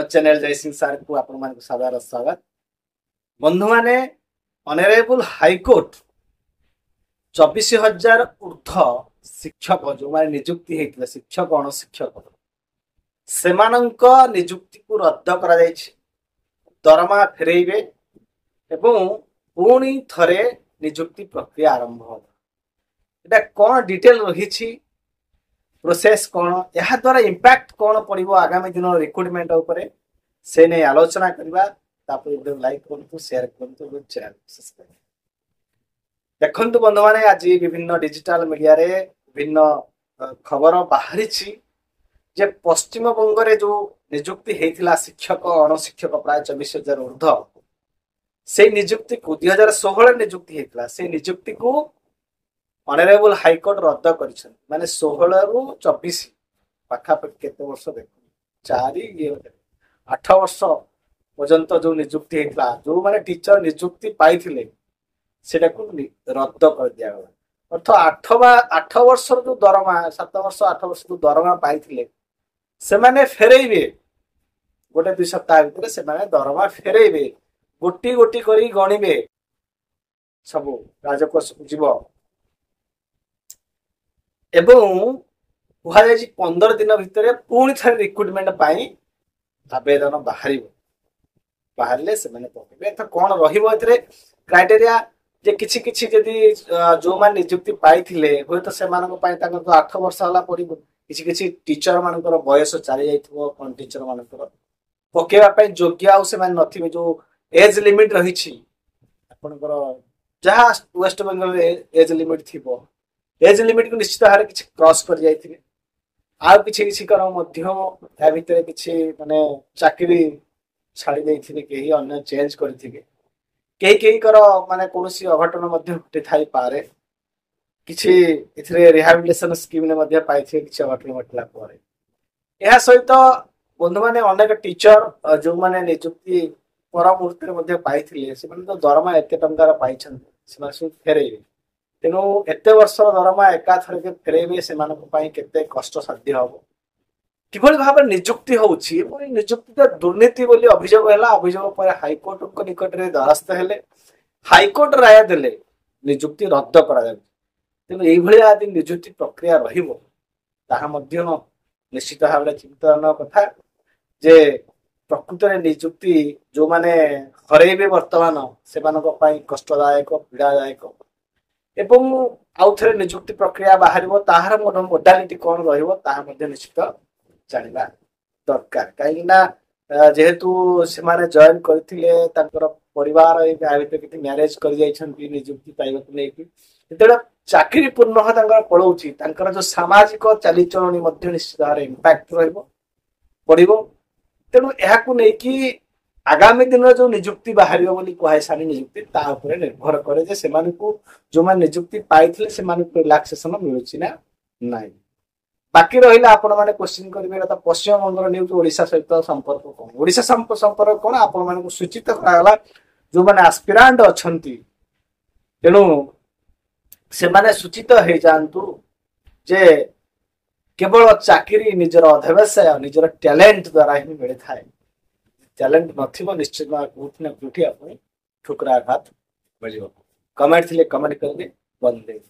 ମୋ चैनल जयसिंह सार को आपण मान सादर स्वागत। बंधु माने ऑनरेबल हाईकोर्ट 24,000 ऊर्ध शिक्षक जो माने नियुक्ति हेतिला शिक्षक अणशिक्षक सेमानंक नियुक्ति को रद्द करा जायछि। दरमा फेरेइबे एवं पुणी थरे नियुक्ति प्रक्रिया आरंभ हो। एटा कोन डिटेल रहिछि प्रोसेस कौन या द्वारा इंपैक्ट कौन पड़ो आगामी दिन रिक्रुटमेंट उपरे से नहीं आलोचना करबा। तापर लाइक करतु शेयर करतु चैनल सब्सक्राइब देखंतु बंधु माने आज विभिन्न डिजिटल मीडिया रे विभिन्न खबर बाहरी जे पश्चिम बंग रे जो नियुक्ति हेतिला शिक्षक अणशिक्षक प्राय 24,000 ऊर्ध से नियुक्ति को 2016 नियुक्ति हेतिला से नियुक्ति को ऑनरेबल हाईकोर्ट रद्द कर माने 16 रु 24 पाखापाखि केते वर्ष देख 8 वर्ष पर्यंत जो नियुक्ति हेतिला जो माने टीचर नियुक्ति पाइथिले सेटा को रद्द कर दिया गला। अर्थ 8 वर्ष जो दरमा 7 वर्ष 8 वर्ष जो दरमा पाइथिले से माने फेरेइबे गोटे 2 सप्ताह भीतर से माने दरमा फेरेइबे गोटी गोटी करी गणिबे सब राजकोष जीव एवं कह 15 दिन भितर पुणी थे रिक्रुटमेंट आवेदन बाहर से पकड़े तो कौन रही क्राइटेरिया जे किछि किछि जदि जो मान नियुक्ति पाइथिले होय तो सेमान तो 8 वर्ष होला पड़िबो किछि किछि टीचर मानकर बयस चली जाइथिबो कोन टीचर मानकर पकेवा पई योग्य आ से मान नथिबे जो एज लिमिट रही छी आपनकर जहा वेस्ट बंगाल एज लिमिट थिबो एज लिमिट को निश्चित भाव किसी क्रॉस कर जाइए आउ किसी कर या भितर किसी माने चाकरी छाड़ी देइथिले केही अन्य चेंज करथिले केही केही कर माने कोनोसी अघटन मध्ये घटी थाई पारे किछि इथरे रिहैबिलिटेशन स्कीम ने मध्ये पाइथिले किछि अघटन घटला पारे। एहा सहित बंधु माने अनेक टीचर जो माने नियुक्ति पर मुहूर्त मध्ये पाइथिले से माने तो दरमा एते टंकार पाइछन से माने फेरेइबे तेणु एते वर्ष दरमा एकाथर के फेरेबे से केते कष्ट साध्य हम किभली भाव नियुक्ति होउछि नियुक्ति तो दुर्नीति बोली अभियोग है। अभियोग पर हाईकोर्ट निकट में द्वारस्थ हेले हाईकोर्ट राय देले नियुक्ति रद्द करा जाय। तेणु एभली आदि नियुक्ति प्रक्रिया रहिबो ताहा मध्य निश्चित भाव चिंतन कथा जे प्रकृत में नियुक्ति जो माने हरेबे वर्तमान से कष्टदायक पीड़ादायक एवं आउ थे नियुक्ति प्रक्रिया बाहर ताहार मोडालिटी कौन रही निश्चित जाना दरकार कहीं जेहेतु से जॉइन करथिले तांकर परिवार किसी मैरेज कर नियुक्ति पाइबा लेकिन चाकरी पूर्ण पड़ोची जो सामाजिक चालीचलनी निश्चित भाव इंपैक्ट पड़ो। तेणु यह आगामी दिन जो नियुक्ति बाहर कहे सारी नियुक्ति निर्भर करे जे जो मान नियुक्ति पाइथिले से रिलैक्सेशन मिलुछि ना नहीं। बाकी रहिला आपण माने क्वेश्चन करिवे त पश्चिम बंग न्यूज ओडिशा सहित संपर्क कोन ओडिशा संपर्क कोन आपण माने को सूचित कराला जो माने एस्पिरेंट अछंती तेणु से माने सूचित हे जानतु जे केवल चाकरी निजर अध्यवसाय निजर टैलेंट द्वारा ही मिले थाए टैलेंट नथिबो निश्चित कोठी ना कोठी आपने ठुकरा आघात मिलियो। कमेंट थिले कमेंट करबे बंदे।